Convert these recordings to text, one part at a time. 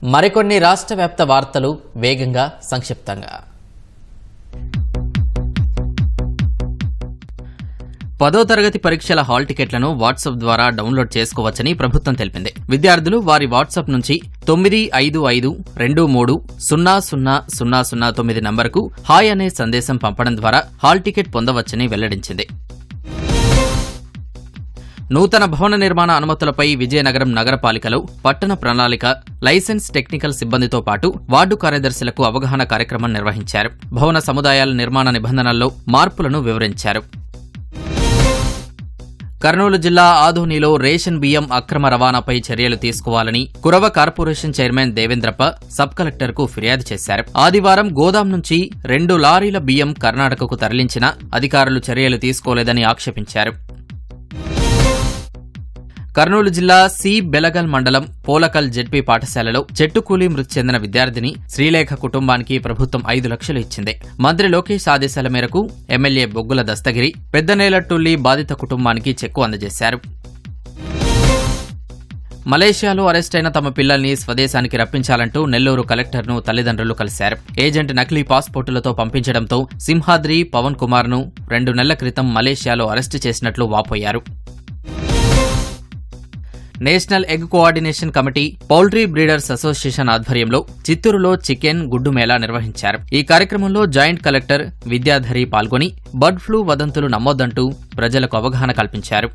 మరికొన్ని రాష్ట్ర వ్యాప్త వార్తలు వేగంగా సంక్షిప్తంగా. 10వ తరగతి పరీక్షల హాల్ టికెట్లను వాట్సాప్ ద్వారా డౌన్లోడ్ చేసుకోవచ్చని ప్రభుత్వం తెలిపింది. విద్యార్థులు వారి వాట్సాప్ నుంచి 955223000009 నంబర్కు హాయ్ అనే సందేశం పంపడం ద్వారా హాల్ టికెట్ పొందవచ్చని వెల్లడించింది. నూతన భవన నిర్మాణ అనుమతులపై విజయనగరం నగరపాలికలో పట్టణ ప్రణాళిక, లైసెన్స్ టెక్నికల్ సిబ్బందితో పాటు వార్డు కార్యదర్శులకు అవగాహన కార్యక్రమం నిర్వహించారు. భవన సముదాయాల నిర్మాణ నిబంధనల్లో మార్పులను వివరించారు. కర్నూలు జిల్లా ఆదోనిలో రేషన్ బియ్యం అక్రమ రవాణాపై చర్యలు తీసుకోవాలని కురవ కార్పొరేషన్ చైర్మన్ దేవేంద్రప్ప సబ్ కలెక్టర్కు ఫిర్యాదు చేశారు. ఆదివారం గోదాం నుంచి 2 లారీల బియ్యం కర్ణాటకకు తరలించినా అధికారులు చర్యలు తీసుకోలేదని ఆక్షేపించారు. కర్నూలు జిల్లా సి బెలగల్ మండలం పోలకల్ జెడ్పీ పాఠశాలలో చెట్టుకూలి మృతి చెందిన విద్యార్థిని శ్రీలేఖ కుటుంబానికి ప్రభుత్వం 5 లక్షలు ఇచ్చింది. మంత్రి లోకేష్ ఆదేశాల మేరకు ఎమ్మెల్యే బొగ్గుల దస్తగిరి పెద్దనేలట్టుల్లి బాధిత కుటుంబానికి చెక్కు అందజేశారు. మలేషియాలో అరెస్టైన తమ పిల్లల్ని స్వదేశానికి రప్పించాలంటూ నెల్లూరు కలెక్టర్ను తల్లిదండ్రులు కలిశారు. ఏజెంట్ నకిలీ పాస్పోర్టులతో పంపించడంతో సింహాద్రి పవన్ కుమార్ను 2 నెలల క్రితం మలేషియాలో అరెస్టు చేసినట్లు వాపోయారు. National egg coordination committee, poultry breeders association ఆధ్వర్యంలో చిత్తూరులో చికెన్, గుడ్డు మేళా నిర్వహించారు. ఈ కార్యక్రమంలో జాయింట్ కలెక్టర్ విద్యాధరి పాల్గొని బర్డ్ ఫ్లూ వదంతులు నమ్మొద్దంటూ ప్రజలకు అవగాహన కల్పించారు.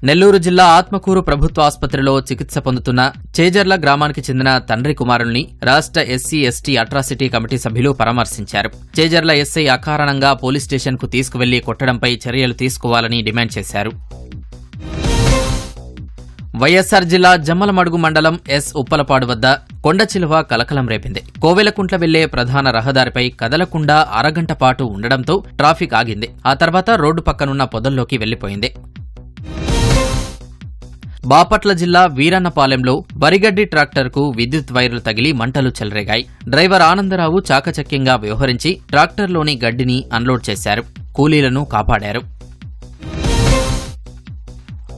నెల్లూరు జిల్లా ఆత్మకూరు ప్రభుత్వ ఆసుపత్రిలో చికిత్స పొందుతున్న చేజర్ల గ్రామానికి చెందిన తండ్రి కుమారుల్ని రాష్ట్ర ఎస్సీ ఎస్టీ అట్రాసిటీ కమిటీ సభ్యులు పరామర్శించారు. చేజర్ల ఎస్ఐ అకారణంగా పోలీస్ స్టేషన్కు తీసుకువెళ్లి కొట్టడంపై చర్యలు తీసుకోవాలని డిమాండ్ చేశారు. వైఎస్సార్ జిల్లా జమ్మలమడుగు మండలం ఎస్ ఉప్పలపాడు వద్ద కొండచిలువ కలకలం రేపింది. కోవెలకుంట్ల వెళ్లే ప్రధాన రహదారిపై కదలకుండా అరగంట పాటు ఉండడంతో ట్రాఫిక్ ఆగింది. ఆ తర్వాత రోడ్డు పక్కనున్న పొదల్లోకి వెళ్లిపోయింది. బాపట్ల జిల్లా వీరన్నపాలెంలో వరిగడ్డి ట్రాక్టర్కు విద్యుత్ వైర్లు తగిలి మంటలు చెలరేగాయి. డ్రైవర్ ఆనందరావు చాకచక్యంగా వ్యవహరించి ట్రాక్టర్లోని గడ్డిని అన్లోడ్ చేశారు. కూలీలను కాపాడారు.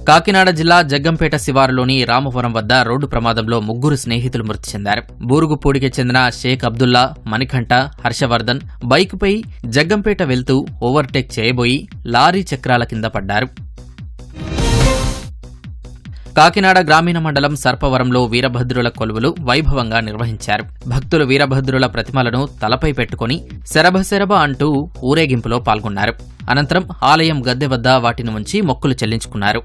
కాకినాడ జిల్లా జగ్గంపేట శివారులోని రామవరం వద్ద రోడ్డు ప్రమాదంలో 3 స్నేహితులు మృతి చెందారు. బూరుగుపూడికి చెందిన షేక్ అబ్దుల్లా, మణికంఠ, హర్షవర్ధన్ బైకుపై జగ్గంపేట వెళ్తూ ఓవర్టేక్ చేయబోయి లారీ చక్రాల కింద పడ్డారు. కాకినాడ గ్రామీణ మండలం సర్పవరంలో వీరభద్రుల కొలువులు వైభవంగా నిర్వహించారు. భక్తులు వీరభద్రుల ప్రతిమలను తలపై పెట్టుకుని శరభశరభ అంటూ ఊరేగింపులో పాల్గొన్నారు. అనంతరం ఆలయం గద్దె వద్ద వాటిని ఉంచి మొక్కులు చెల్లించుకున్నారు.